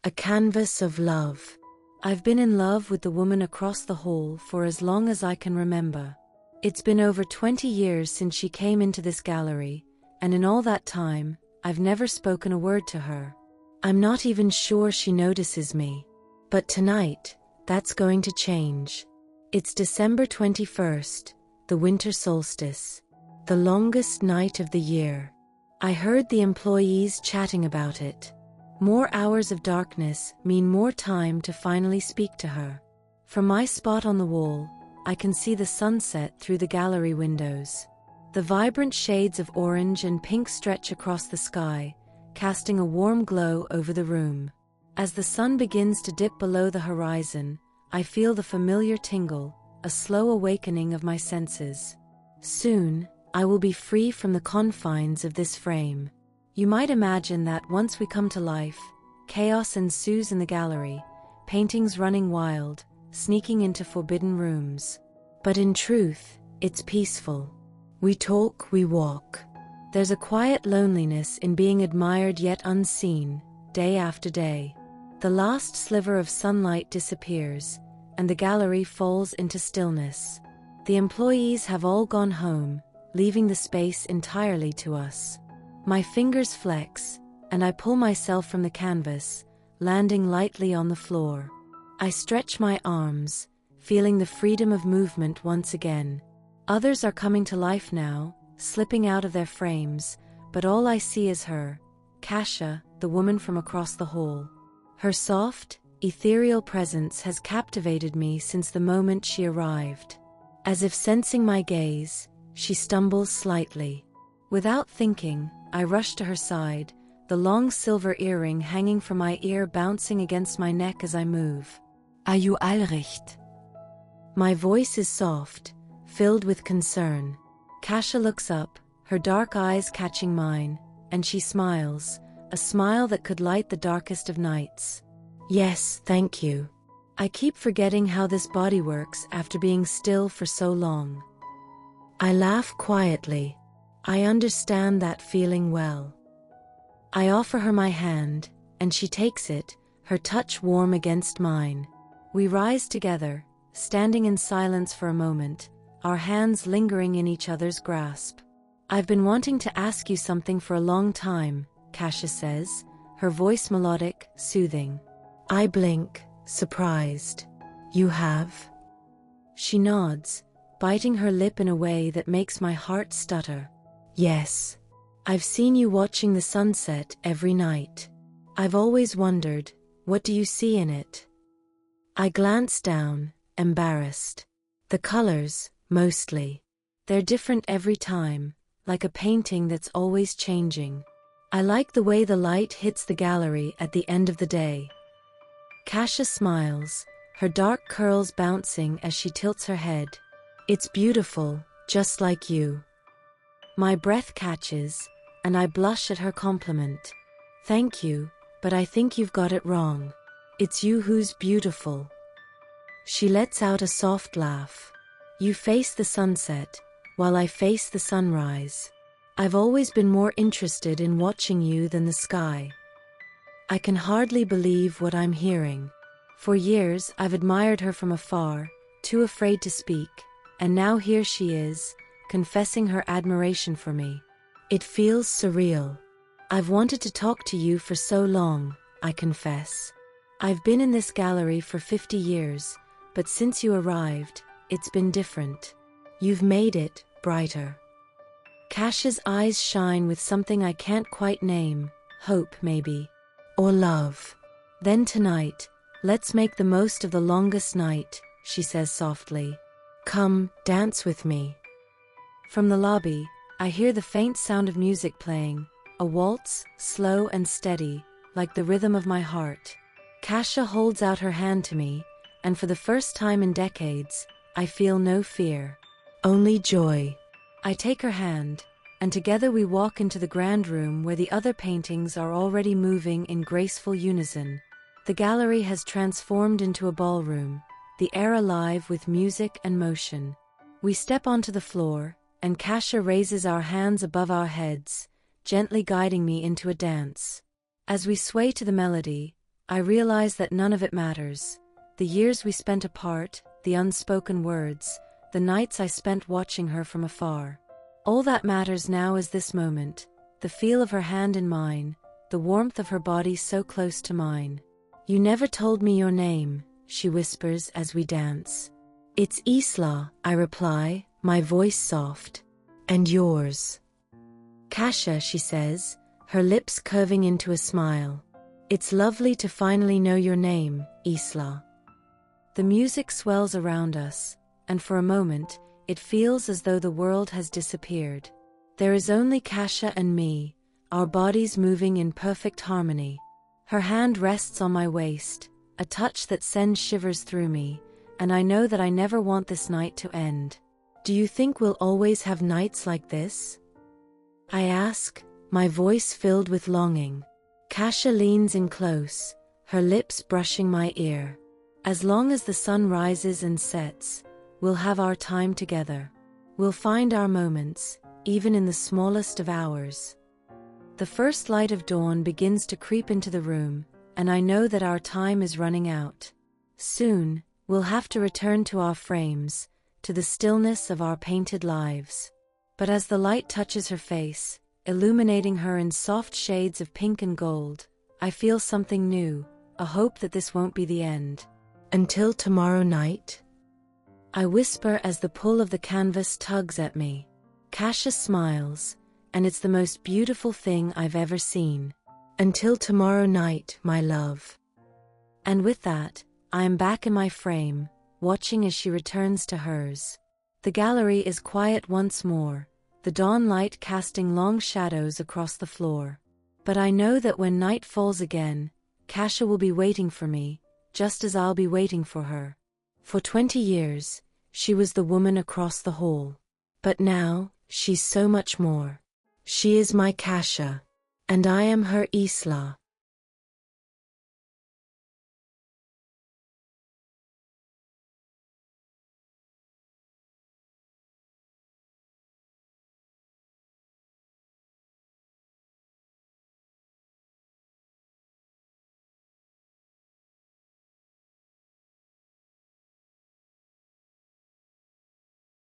A canvas of love. I've been in love with the woman across the hall for as long as I can remember. It's been over 20 years since she came into this gallery, and in all that time, I've never spoken a word to her. I'm not even sure she notices me. But tonight, that's going to change. It's December 21st, the winter solstice, the longest night of the year. I heard the employees chatting about it. More hours of darkness mean more time to finally speak to her. From my spot on the wall, I can see the sunset through the gallery windows. The vibrant shades of orange and pink stretch across the sky, casting a warm glow over the room. As the sun begins to dip below the horizon, I feel the familiar tingle, a slow awakening of my senses. Soon, I will be free from the confines of this frame. You might imagine that once we come to life, chaos ensues in the gallery, paintings running wild, sneaking into forbidden rooms. But in truth, it's peaceful. We talk, we walk. There's a quiet loneliness in being admired yet unseen, day after day. The last sliver of sunlight disappears, and the gallery falls into stillness. The employees have all gone home, leaving the space entirely to us. My fingers flex, and I pull myself from the canvas, landing lightly on the floor. I stretch my arms, feeling the freedom of movement once again. Others are coming to life now, slipping out of their frames, but all I see is her, Kasia, the woman from across the hall. Her soft, ethereal presence has captivated me since the moment she arrived. As if sensing my gaze, she stumbles slightly. Without thinking, I rush to her side, the long silver earring hanging from my ear bouncing against my neck as I move. Are you all recht? My voice is soft, filled with concern. Kasia looks up, her dark eyes catching mine, and she smiles, a smile that could light the darkest of nights. Yes, thank you. I keep forgetting how this body works after being still for so long. I laugh quietly. I understand that feeling well. I offer her my hand, and she takes it, her touch warm against mine. We rise together, standing in silence for a moment, our hands lingering in each other's grasp. I've been wanting to ask you something for a long time, Kasia says, her voice melodic, soothing. I blink, surprised. You have? She nods, biting her lip in a way that makes my heart stutter. Yes. I've seen you watching the sunset every night. I've always wondered, what do you see in it? I glance down, embarrassed. The colors, mostly. They're different every time, like a painting that's always changing. I like the way the light hits the gallery at the end of the day. Kasia smiles, her dark curls bouncing as she tilts her head. It's beautiful, just like you. My breath catches, and I blush at her compliment. Thank you, but I think you've got it wrong. It's you who's beautiful. She lets out a soft laugh. You face the sunset, while I face the sunrise. I've always been more interested in watching you than the sky. I can hardly believe what I'm hearing. For years I've admired her from afar, too afraid to speak, and now here she is, confessing her admiration for me. It feels surreal. I've wanted to talk to you for so long, I confess. I've been in this gallery for 50 years, but since you arrived, it's been different. You've made it brighter. Kasia's eyes shine with something I can't quite name, hope maybe, or love. Then tonight, let's make the most of the longest night, she says softly. Come, dance with me. From the lobby, I hear the faint sound of music playing, a waltz, slow and steady, like the rhythm of my heart. Kasia holds out her hand to me, and for the first time in decades, I feel no fear. Only joy. I take her hand, and together we walk into the grand room where the other paintings are already moving in graceful unison. The gallery has transformed into a ballroom, the air alive with music and motion. We step onto the floor, and Kasia raises our hands above our heads, gently guiding me into a dance. As we sway to the melody, I realize that none of it matters. The years we spent apart, the unspoken words, the nights I spent watching her from afar. All that matters now is this moment, the feel of her hand in mine, the warmth of her body so close to mine. You never told me your name, she whispers as we dance. It's Isla, I reply, my voice soft. And yours? Kasia, she says, her lips curving into a smile. It's lovely to finally know your name, Isla. The music swells around us, and for a moment, it feels as though the world has disappeared. There is only Kasia and me, our bodies moving in perfect harmony. Her hand rests on my waist, a touch that sends shivers through me, and I know that I never want this night to end. Do you think we'll always have nights like this? I ask, my voice filled with longing. Kasia leans in close, her lips brushing my ear. As long as the sun rises and sets, we'll have our time together. We'll find our moments, even in the smallest of hours. The first light of dawn begins to creep into the room, and I know that our time is running out. Soon, we'll have to return to our frames, to the stillness of our painted lives. But as the light touches her face, illuminating her in soft shades of pink and gold, I feel something new, a hope that this won't be the end. Until tomorrow night? I whisper as the pull of the canvas tugs at me. Kasia smiles, and it's the most beautiful thing I've ever seen. Until tomorrow night, my love. And with that, I am back in my frame, watching as she returns to hers. The gallery is quiet once more, the dawn light casting long shadows across the floor. But I know that when night falls again, Kasia will be waiting for me, just as I'll be waiting for her. For 20 years, she was the woman across the hall. But now, she's so much more. She is my Kasia. And I am her Isla.